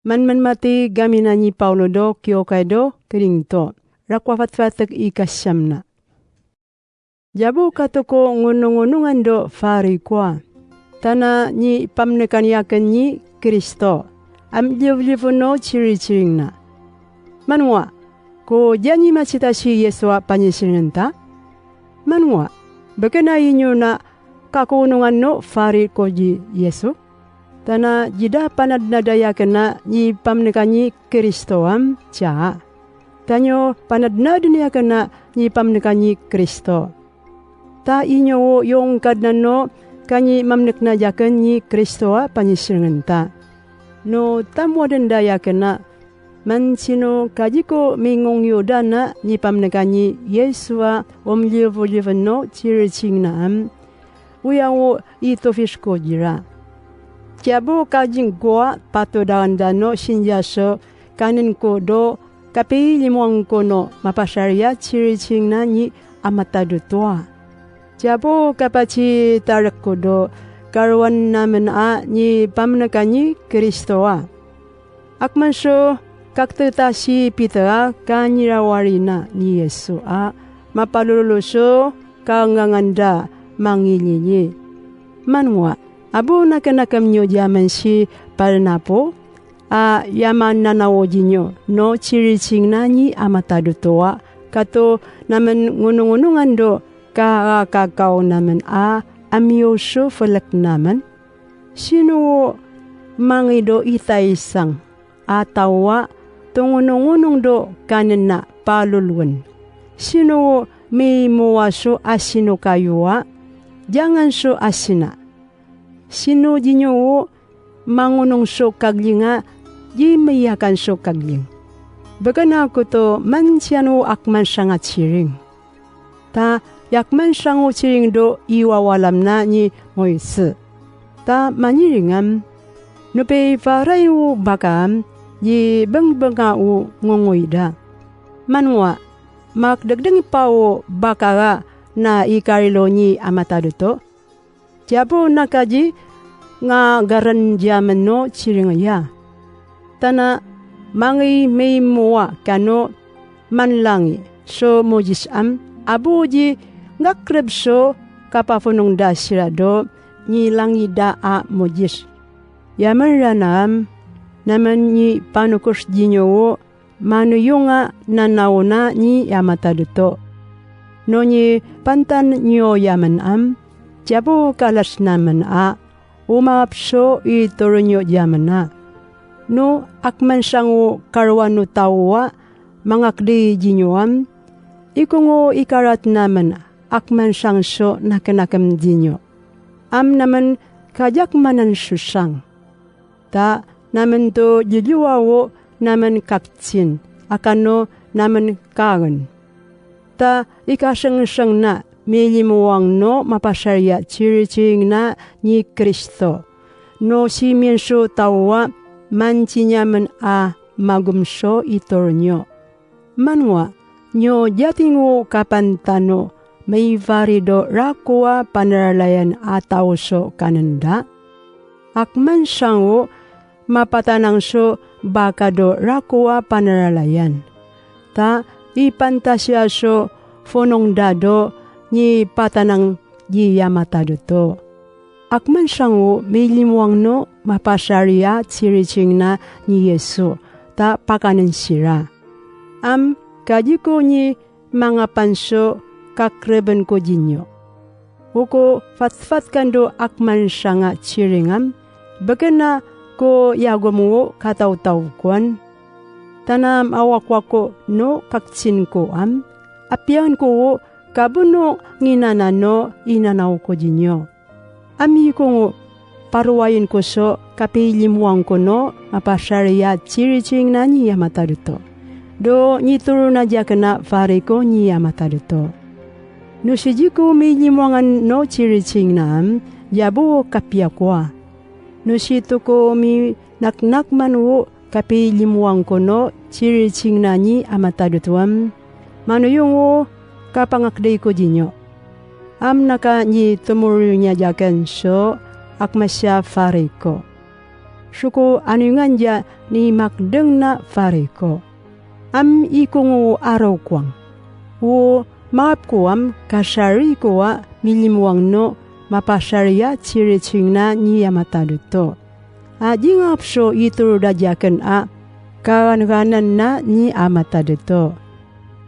Man mati gamina ni Paulo do kyokai do keringto. Rakwa fatfatek ikasyamna. Jabu katoko ngunung-ngunungan do fari kwa. Tana ni pamnekan yaken ni Kristo. Am liv-liv no ciri-ciring na. Manwa, ko janji macita si Yesua panyisiringan ta? Manwa, bakana inyo na kakunungan no fari ko ji Yesu? Tana jida panad na dayaken na ni pamnekan ni Kristo am ca. Tanyo panad na duniyaken na ni pamnekan ni Kristo. Ta inyo yung kadnan no kanyi mamnek na yaken ni Kristo a panyisiringan ta. No tamwa denda yaken na man sino kajiko mingong yoda na ni pamnekan ni Yesua liv-liv no ciri-ciring na am. Uyawo ito fisko jira. Kiabo kajing gua patodahan dano sinjaso kanin ko do kapi limuang ko no mapasarya ciri-ciring na ni amatado toa. Kiabo kapaci tarak ko do karuan namin a ni pamnekan ni Kristo a. Akman so kaktata si Peter kanyirawari na ni Yesu a mapaluluso kanganganda mangilinyi. Manwa, abo nakanakam nyo jaman si Parnapo a yaman nanawoji nyo no ciri-ciring na ni amatado toa kato naman ngunung-ngunungan do kakakaw naman a amyoso falak naman. Sino mangido itaisang atawa tungunong-unong do kanin na paluluan. Sino may muwaso asino kayuwa, jangan so asina. Sino dinyo mangunong so kaglinga, di mayakan so kagling. Baga na ako to mansiyano akman siya nga ciring. Ta yakman siya nga ciring do iwawalam na ni Moise. Ta maniringam, nupe farayo bakam, di bang-banga u ngungoyda. Manwa, makdagdang ipaw bakara na ikarilo ni amatado to. Tiyapo nakaji nga garan jaman no ciringaya. Tana mangi may muwa kano manlangi so mojis am abuji ngakreb so kapafunong dasirado ni langi da a mojis. Yaman ranam naman ni panukos dinyo manuyunga nanauna ni amatado to. No ni pantan nyo yaman am Tiyapo kalas naman a, umapso ituro nyo yaman na. No, akman siyang karwan no tawa, mga kdi jinyoam, ikungo ikarat naman, akman siyang so nakanakam jinyo. Am naman kajak manan susang. Ta, naman to jijuwawo naman kaptsin, akano naman kagan. Ta, ikasang-sang na, milimuang no mapasarya ciri-ciring na ni Kristo. No si mienso tawa mancinyaman a magumso itor nyo. Manwa, nyo jatingo kapantano may varido rakwa panaralayan atawso kananda. Akman siyang mapatanang so bakado rakwa panaralayan. Ta ipantasya so fonong dado ni patanang di yamatado to. Akman siyang milimuang no mapasarya ciri-ciring na ni Yesu ta pakanan sira. Am kajiko ni mga panso kakreben ko jinyo. Uko fatfat kando akman siya nga ciringam, bagana ko yagomo kataw-taw kuan. Tanam awakwako no kaksin ko am, apian ko kabuno nginanano inanaw ko jinyo. Ami ko paruwayin ko so kapilimuang ko no mapasarya ciri-ciring na niya mataruto. Do nituro na dya ka na fare ko niya mataruto. No siji ko may limuangan no ciri-ciring na am, yabo kapya ko. No sito ko may naknak manu kapilimuang ko no ciri-ciring na niya matarutuam. Mano yung kapangakday ko dinyo. Am naka ni tumuro niya jakan so akmasya fare ko. Suko anungan ja ni makdeng na fariko. Am ikungu araw kwang. Wo maap kuam kasari kuwa milimwang no mapasarya ciri-cing na niya mataduto. Jingap so ituro dajaken kawan-kanan na ni amataduto.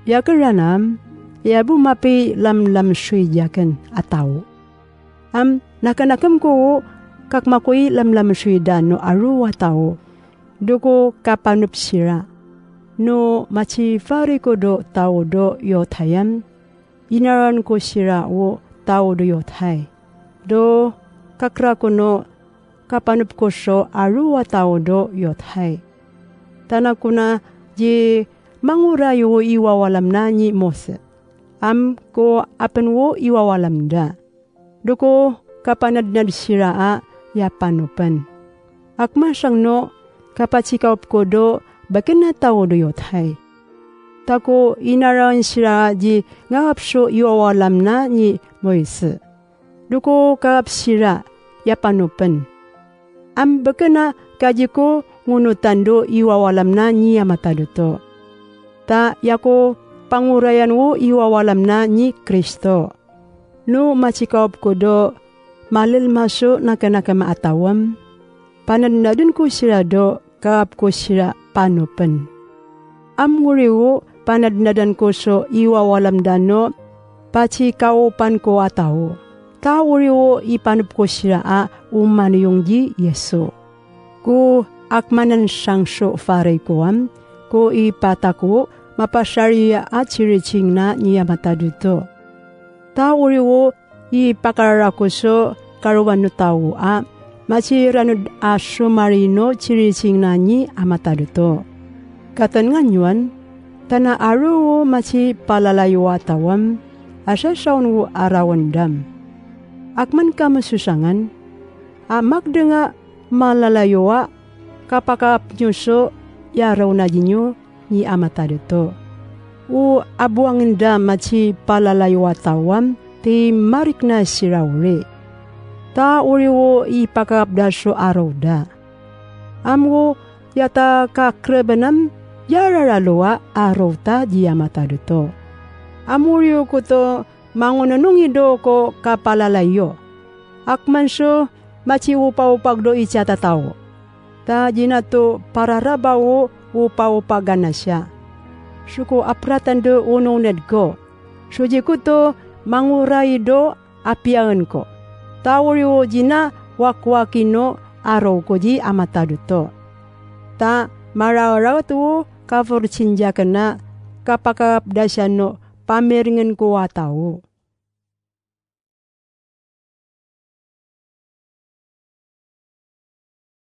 Ya keranam, ya bu mapi lam sui jaken atau. Nakanakam ko kak makui lam sui dan no aru atau. Doko kapanup sira. No machi fari ko do tau do yotayam. Inaran ko sira wo tau do yotay. Do kakra ko no kapanup ko so aru atau do yotay. Tanakuna ji mangurayo iwawalam na ni Mose. Ko apen wo iwawalam da. Doko kapanadnad siraa ya panupan. Akma sang no kapachikaup ko do bakin na tao do yotay. Tako inaran siraa ji ngapso iwawalam na ni Moise. Doko kaap sira ya panupan. Bakin na kajiko ngunutan do iwawalam na ni amataduto. Ta yako pangurayan wo iwawalam na ni Kristo. No machikaup ko do malil maso na kanakama atawam. Panadnadun ko sira do kaap ko sira panupan. Nguri wo panadnadan ko so iwawalam dano pachikaupan ko ataw. Ta uri wo ipanup ko sira umanuyong ji Yeso. Ko akmanan sang so faray ko ko ipatako mapasarya ciri-cing na niya mataduto. Ta uri wo ipakarara ko so karuan no tao maciranud sumarino ciri-cing na ni amataduto. Katan nga nyuan, tana aro wo maci palalayo atawam, asa saun wo arawan dam. Akman ka masusangan, magdenga malalayo kapakap nyuso yaraw na jinyo ni amataduto. O abuangin da maci palalayo atawam, ti marik na sirawri. Ta uri wo ipakap da so araw da. Amwo yata kakrebenam yararaloa araw ta di amataduto. Amuriyo ko to mangunanong ido ko kapalalayo. Akman so maci upa-upag do isyata tao. Ta jinato pararabawo upa-upagan na siya. Suko apratan do ununed ko. Suji ko to manguray do apiaan ko. Tawuriyo jina wakwakino araw ko di amataduto. Ta maraw-raw to kafur sinjakan na kapakap dasyan no pamiringan ko ataw.